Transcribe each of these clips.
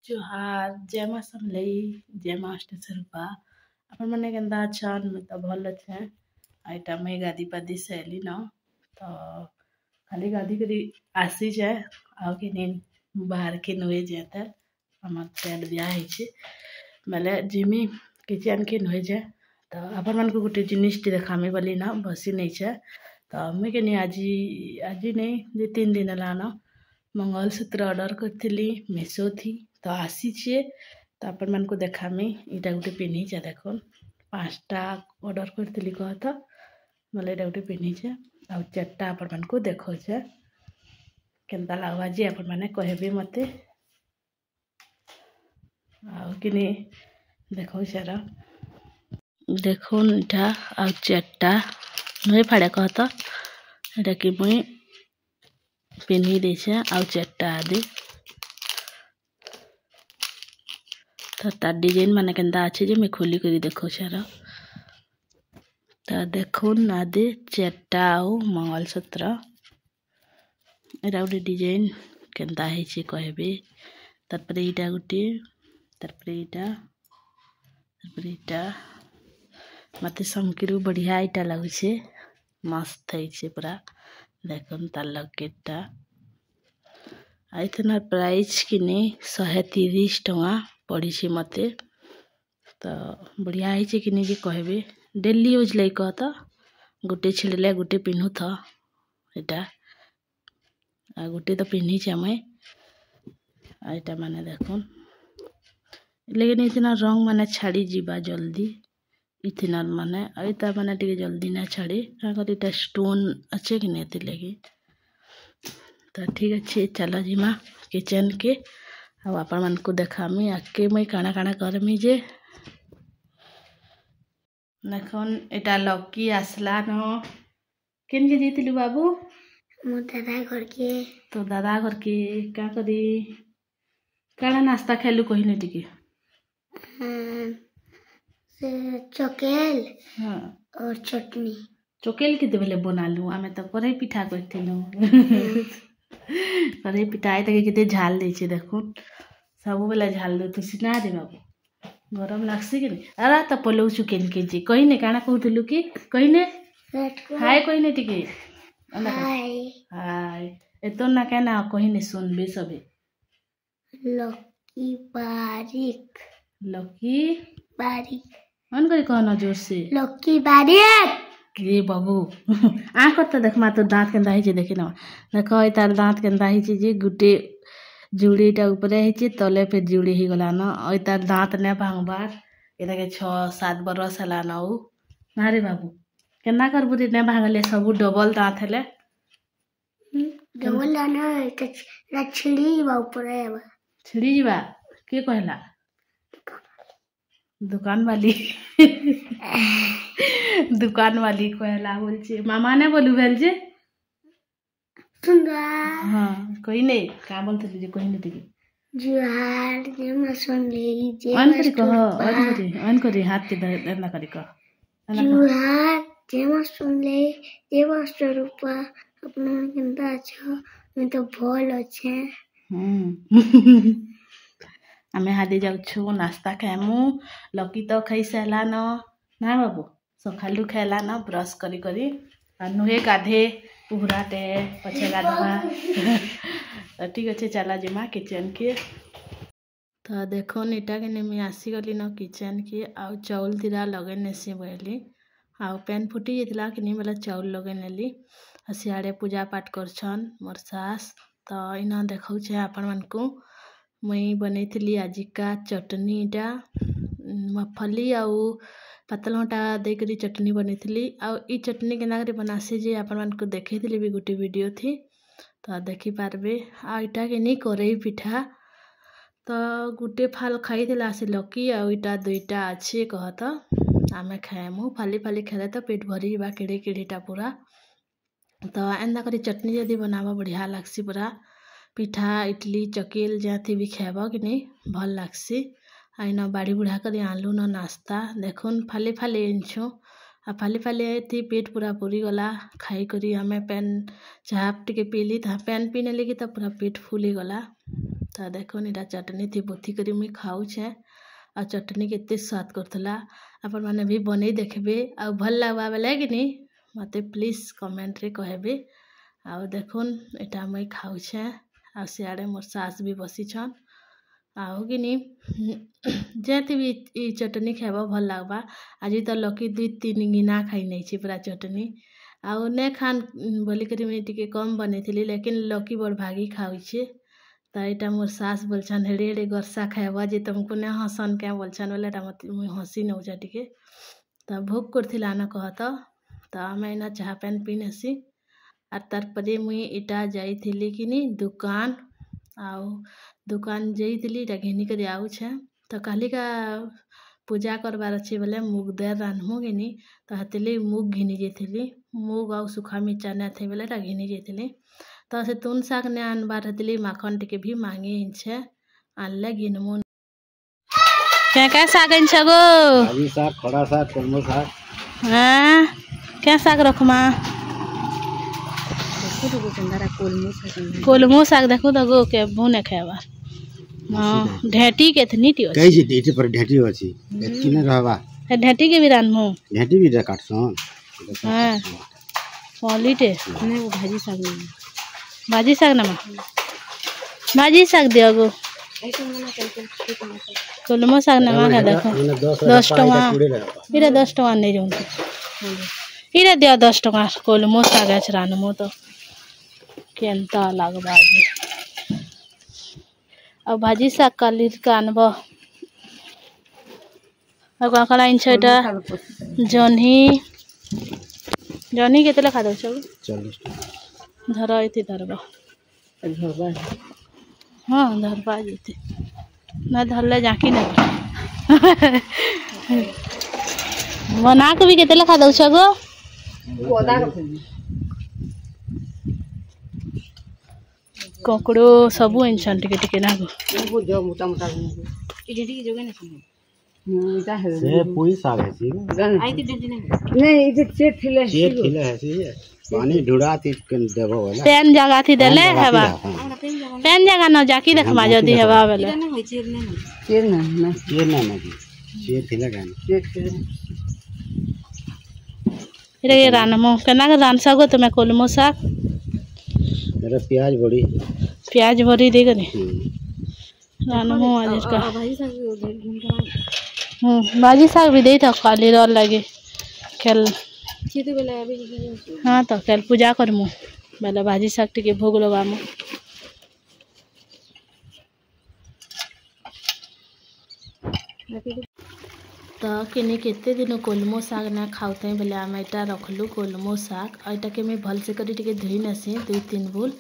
जोहार जय माँ समलई जय माँ अष्टस्वरूपा अपन मैंने केंदा अच्छा मैं तो भल अच्छे आईटा मैं गादी पादी सैली न तो खाली गादी करी आसी जाए आउ कि नहीं बाहर के नुए जाता हमार तेल दिया है बेले जिमी किचन के नुए जाए तो अपन मन को गोटे जिनिस देखामी बोली ना बसी नहीं छे तो मुझे कि आज नहीं 2-3 दिन लाना मंगलसूत्र ऑर्डर करी मीशो थी तो आसी छे तो अपन मन को देखामी इटा गोटे पिन्ही छे देखो 5टा ऑर्डर करी कह तो बोले इटा गोटे पिन्ही छे आ 4टा अपन मन को देखो छे केनता लागवा जी अपन माने कहबे मते आ किनी देखो छे देखो इटा आ 4टा नुए फाड़े कह तो इटा कि मुई पिन्ही दे छे आ 4टा आदि तो तार डिजाइन माने केनता अच्छे जे मैं खोली करी देखो छार तो देखो आदि 4टा मंगलसूत्र एरा गोटे डिजाइन केनता है कहबे तारपरे इटा गोटे तारपरे इटा मते समकिरु बढ़िया इटा लगुछे मस्त है पूरा देखो तार लकेटटा आइथना प्राइस किने 130 टଙ୍କା पड़ी मते तो बढ़िया है कि नहीं कहबे डेली यूज लाई कह तो गोटे छिड़ले गोटे पिन्हू था इटा आ गोटे तो पिन्ही छे मैं आइटा माने देखो लेकिन इतना रंग माने छाड़ी जीवा जल्दी इतना माने आइता माने टिके जल्दी ना छाड़ी अगर इटा स्टोन अच्छे कि नहीं लगे तो ठीक अच्छे चलो जीमा किचन के अब अपन मन को देखामी आके मैं काना काना करमी जे देखो इटा लकी आसला न केन के जीतिलु बाबू मो दादा घर के तो दादा घर के क्या करी काना नाश्ता खेलु कहिने टिके से चकेल हाँ और चटनी चकेल के बेले बनालु आमे तो करे पिठा करथिलु करे पिठा आइ तक केते झाल दै छे देखो सब बेला झाल दो तो सिना दे बाबू गरम लागसी कि नहीं अरे तो पलौ चुकेन के जी कहिने काना कहथिलु कि कहिने हाय कहिने टिके हाय हाय एतो ना केना कहिने सुनबे सबे लकी बारिक मन करी कहना जोर से लकी बारिक रे बाबू आँख तो देख मा तो दांत केनता है देखी ना देखो तार दांत केनता है जे गुटे जुड़ीटा ऊपर है तले पे जुड़ी ही गला न और तार दांत ने भांगबार एटा के 6-7 बरस हला न ना रे बाबू केना करबू रे ने भांगले सब डबल दांत हेले डबल ना एटा छिड़ी बा ऊपर है छिड़ी जीवा के कहला दुकान वाली दुकान वाली कहला बोल छे मामा ने बोलू भेल जे सुंगा हाँ कोई नहीं का बोलते जे कोई नहीं टिके जुहार जे म सुन ले जे अन करी अन करी हाथ के दर्द करी कह जुहार जे म सुन ले जे मास्टर रूपा अपना केनता अच्छा मैं तो भल अच्छे आमे हादी जाउछु नाश्ता खाएमु लकी तो खाई साला न ना बाबू सखालु खाइला न ब्रश करी करी नुहे गाधे पुहराटे पछे गाधवा तो ठीक अच्छे चला जिमा किचन के तो देखो इटा के मैं आसी गली न किचन के आउ चाउल तीरा लगे नेसी बोली आउ पैन फुटी जाता कि नहीं बोला चाउल लगे नेली सियाड़े पूजा पाठ करछन मोर सास तो इना देखौ छे अपन मन को मुई बनैथली आजिका चटनीटा मफली आउ पतलटा देकरी चटनी बनैथली आउ ई चटनी के नागरी बनासे जे अपन मन को देखैथली भी गोटे वीडियो थी तो देखी पारबे आ इटा के नहीं करे पिठा तो गोटे फाल खाईला से लकी आ इटा 2टा अच्छे कहत आमे खाएमु फाली फाली खेले तो पेट भरी बा केड़े केड़ेटा पूरा तो एंदा करी चटनी यदि बनावा बढ़िया लागसी पूरा पिठा इडली चकेल जाती भी खाएब कि नहीं भल लागसी आईना बाड़ी बुढ़ा कर आनलु न नाश्ता देखुन फाली फाली आनछु आ फाली फाली थी पेट पूरा पूरी गला खाई करी हमें पेन चाह टिके पीली तो पेन पीने लगी तो पूरा पेट फूली गला तो देखो इटा चटनी थी बोथी करी मुई खाऊछे आ चटनी केते स्वाद करथला आपण माने भी बनै देखबे आ भल लागबा बेले कि नहीं मते प्लीज कमेंट रे कहबे। आ देखुन एटा मुई खाऊछे आ सियाड़े मोर सास भी बसी छन आउ कि नहीं जेते भी ई चटनी खाइबा भल लागबा। आज तो लकी 2-3 गिना खाई नहीं छी पूरा चटनी आउ ने खान बोली करी मैं टिके कम बनेथिली लेकिन लकी बड़ भागी खाउछे। तो यहाँ मोर सास बोलछन हेड़े हेड़े गरसा खाइबा जे तुमको ने हसन क्या बोलछन बोले मत मुई हसी नौजा टिके। तो भोग करथिला न कहत तो आमे इना चाह पैन पीनेसी आर तार परे मुई इटा जाइथिली कि नहीं दुकान आउ दुकान जाइथिली इटा घेनी करी आउछे। तो कहली का पूजा करबार अच्छे बोले मुग देर रान्हमु गिनी तो हतेली मुग घिनी जाइथिली मुग आउ सुखा मिर्चा ने थे बोले घिनी जाइथिली। तो से तुन शाक ने आनबार हतेली माखन टिके भी मांगे इनछे आनले गिनमु। क्या शाक इनछे गो भाजी शाक खड़ा शाक कलमो शाक हां क्या शाक रखमा कोलमो शाक देखो तो गो के बुने खाइबा हां ढेटी केतनी टी कई जे ढेटी पर ढेटी अछि एतकी न रहबा ढेटी के भी रानमु ढेटी भी काटसन हां क्वालिटी ने वो भाजी शाक ना भाजी शाक दियो गो कोलमो शाक ना देखो 10 टका इरा 10 टका नहीं रहू इरा दिया 10 टका कोलमो शाक है रानमु तो केनता लागबा अब भाजी शाक कालीर का आनब अब कला इन छटा जनी केतला खा दो 40 धरा इति धरबा हां धरबा जेते ना धरले जाकी ना बना के भी केतला खा दो गो ककड़ो सबु इंसान टिके टिके ना गो जो मोटा मोटा ई जेडी के जोगे ना से पूरी साग है सी आई ती डेडी नहीं ई जे चेट थिले है सी पानी ढुड़ा ती देबो वाला पेन जगह थी देले हेबा पेन जगह न जाकी देखमा जदी हेबा बेले चेर ना चेर थिले गान इरे रानमो केना के रान सगो तुमे कोलमो शाक मेरा प्याज बड़ी दे गने रानमो आज का भाजी शाक भी दे था खाली रोल लगे कल हाँ तो कल पूजा करमु बेले भाजी शाक टिके भोग लगामु तो किने केते दिन कोलमो शाक ना खाउते बेले आम एटा रखलु कोलमो शाक एटा के मैं भल से करी टिके धोई नसी 2-3 बुल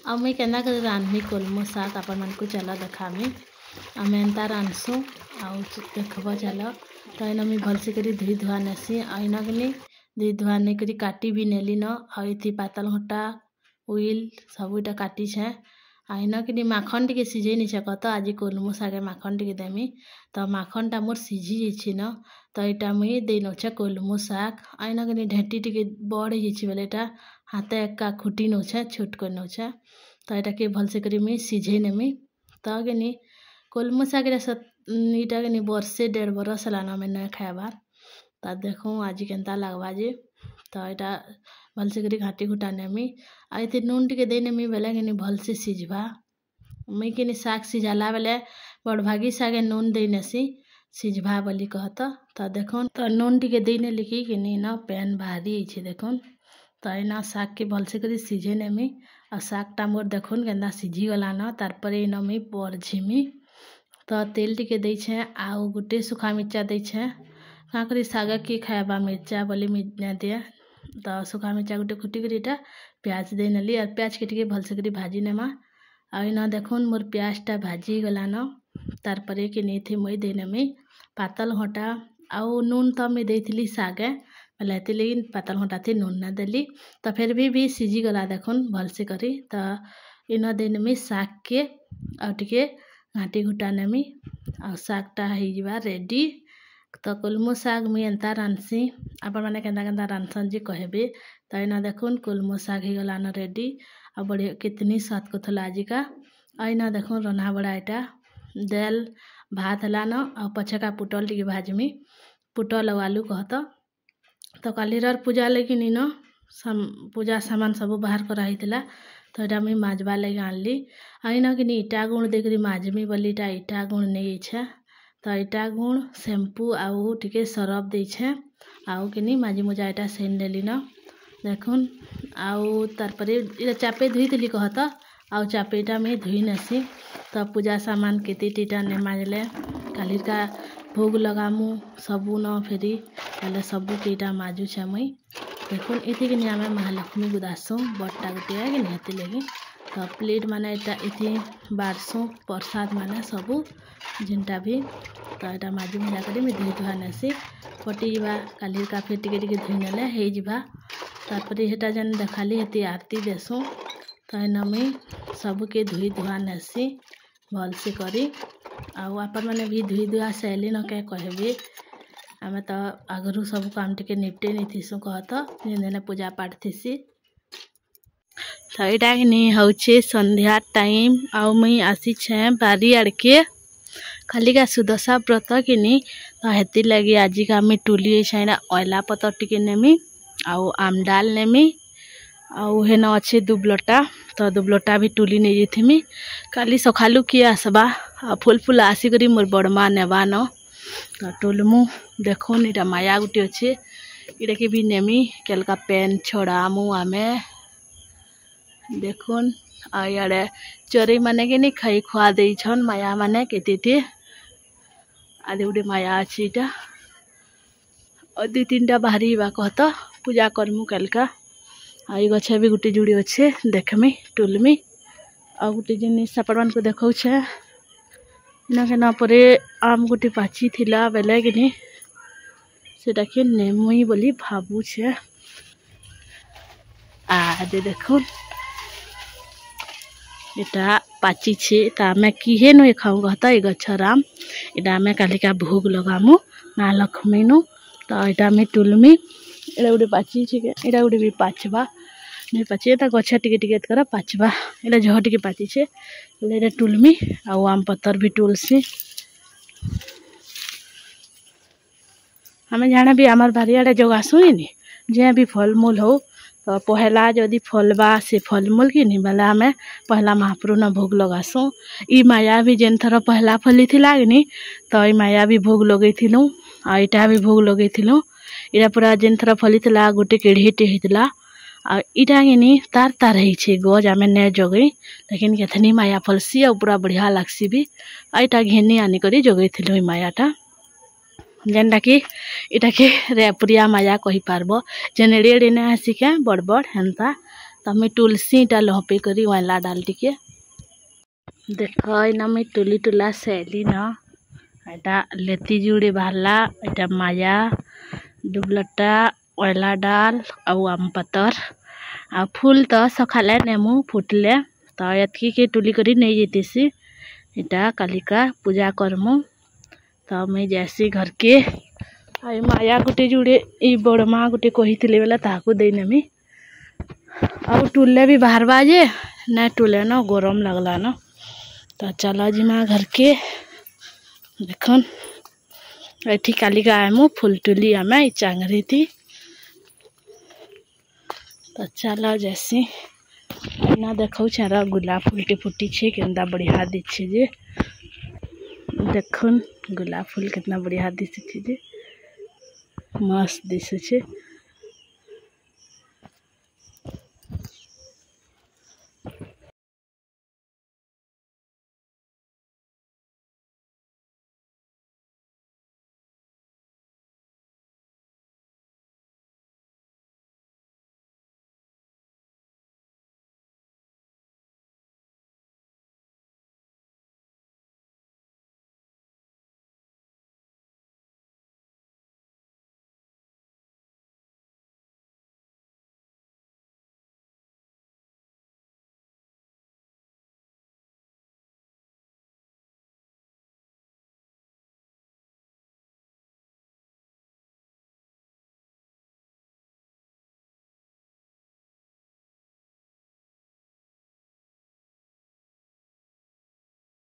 आ मैं केना कर रान्हमी कोलमो शाक अपन मन को चला देखामी आम एंता रान्सु आ देखब चल तो एना मैं भल से करी धोई धुआ नसी आइना गनी धोई धुआ नहीं करी काटी भी नेली न आइथी पातल घटा उइल सब इटा काटी छे आइना कि माखन टिके सिझे नहीं सकत आज कोलमो शाके माखन टिके देमी तो माखन टा मोर सिझी जाइछि न तो इटा मुई दे नछे कोलमो शाक आइना कि ढेटी टिके बड़ जाइछि बेले इटा हाथे एक्का खुटी नछे छोट कर नछे तो इटा के भल से करी मुई सिझे नेमी तो कि कोलमो शाक इटा कि वर्षे 1.5 बरस लाना मैं न खाइबार तो देखो आज केनता लागबा जे तो इटा भल से करी घाटी घुटा नेमी आइते नून टिके दे नेमी बेले कि भल से सिझबा मैं कि शाक सिझाला बेले बड़ भागी सागे नून दे नेसी सिझबा बोली कहत तो देखो तो नून टिके दे ने लिखी कि न पैन भारी छे देखो तो इना शाक के भल से करी सिझे नेमी और शाक टा मोर देखो केंदा सिझी गला न तार इन मैं परझिमी तो तेल टिके दे छे आउ गोटे सुखा मिर्चा दे छे का करी शाग के खाइबा मिर्चा बोली मिर्चा दिए तो सुखा मिर्चा गोटे खुटी करी इटा प्याज दे नेली और प्याज के टिके भल से करी भाजी नेमा आ इना देखो मोर प्याज टा भाजी गला न तार परे कि नहीं थी मुई दे नेमी पातल घटा आउ नून तो मैं देथिली सागे बेले लेकिन पातल घटा थी नून ना देली तो फिर भी सिझी गला देखो भल से करी तो इना दे नेमी शाक के और टिके घाटी घुटा नेमी और शाक टा हो रेडी तो कोलमो शाक मुई एंता रांधसी आपण मैंने केंता रांधसन जी कहबे तो इना देखुन कोलमो शाक हो गला न रेडी और बढ़िया कितनी स्वाद को थला आज का आईना देखो रन्हा बड़ा एटा दाल भात हलान आ पछका पुटल टिके भाजमी पुटल और आलू कहत तो कालीर पूजा लगी नीन पूजा सामान सब बाहर कराइला तो यहाँ मुझे माजबा लगे आनली आईना कि इटा गुण देकर माजमी बोली इटा गुण नहीं छे तो इटा गुण शैम्पू आउ टिके सरफ देछे आउ कि माजी मुजा इटा सेन देली न देखुन आउ तारपरे इटा चापे धुईली कहत आउ चापेटा में धुई नसी तो पूजा सामान केते टीटा ने माजले काली का भोग लगामु सबू न फेरी पहले सबू केटा माजु छे मुई देखुन इति कि आमे महालक्ष्मी गुदासु बट्टा गुटे कि निहती लगी तो प्लेट माने इटा इति बारसु प्रसाद माने सबू जिनटा भी तो यहाँ माजी मुजा कर धुई धुआ नेसी पटी जा काली का फिर टिके टिके धुई नेले हे जिबा तारपरे हेटा जन देखाली हेती आरती देसु तो यहाँ मुई सबके धुई धुआ नेसी भल से करी आउ आपण मैंने भी धुई धुआ सैली न क्या कहबे आम तो आगरू सब काम टिके निपटे नहीं थीसु कहत जिन पूजा पाठ थीसी तो यहाँ हूँ संध्या टाइम आउ मुई आसी छे बारी आड़के खाली का सुदशा व्रत कि तो हेती लगी आज का आम टुली छाइना ऑयला पतर टिके नेमी आउ आम डाल नेमी आउ हेन अच्छे दुबलटा तो दुबलटा भी टुली नहीं जाइमी काली सखालू किए आसबा फुल फुल आसिक मोर बड़मा नेबा न तो टुलमु देखुन इटा माया गुटे अच्छे इटा के भी नेमी केलका पेन छड़ामु आमे देखुन आड़े चोरी माने के नहीं खाई खुआ दे छन माया माने केते आदि गुटे माया अच्छी इटा और 2-3टा बाहरी बा कहत पूजा करमु केलका आई गछे भी गुटे जुड़ी अच्छे देखमी टुलमी आ गुटे जिनिस आपण मान को देखौ छे ना के ना परे आम गुटे पाची थिला बेले कि सेटा के नेमुई बोली भाबू छे आ दे देखुन इटा पाची छे ता आमे किहे नु खाऊ कहता ए गछर आम इटा आमे कालिका भोग लगामु महालक्ष्मी नु तो इटा आमे टुलमी एटा गुटे पाची छे एटा गुटे भी पाचबा नहीं पाचे ता गछा टिके टिके कर पाचबा एटा जह टिके पाची छे एटा टुलमी आउ आम पत्तर भी टुलसी हमें जाने भी आमार बारियाडे जगासु नी जे भी फल मूल हो तो पहला जदि फलबा से फलमूल कि नहीं बेला आम पहला महाप्रभु न भोग लगासु ई माया भी जेन थर पहला फली थिला कि तो ई माया भी भोग लगे थिलु आ इटा भी भोग लगे थिलु इटा पूरा जेन थर फली थिला गोटे केढ़ीटे होता आ इटा कि तार तार है गज आम ने जगई लेकिन केथनी माया फलसी और पूरा बढ़िया लगसी भी आ इटा घेनी आनिक जगई थिलु ई मायाटा जेनटा कि इटा के रेपुरिया माया कही पारबो जेन एड़े एड़े ने आसिके बड़ बड़ हेन्ता तो मुई टुलसी इटा लहपे करी वाला डाल टिके देख इना मुई टुली टुला सैली न इटा लेती जुड़े बाहरला इटा माया दुबलटा वाला डाल आउ आम पतर आ फूल तो सखाले नेमु फुटले तो एतकी के टुली करी नहीं जेतीसी इटा कालिका पूजा करमु तो मैं जैसी घर के आई माया गुटे जुड़े ई बड़मा गुटे कही बेला ताकू दे नेमी और टुले भी बाहर बाजे न टुले न गरम लगला न तो चलो जिमा घर के देखन एठी कालिका आमु फुल टुली आम चांगरी थी तो चलो जैसी ना देखो छारा गुलाब फुलटी फुटी छे केंदा बढ़िया दिखे जे देखुन गुलाब फूल कितना बढ़िया दिशे जे मस्त दिशे छे।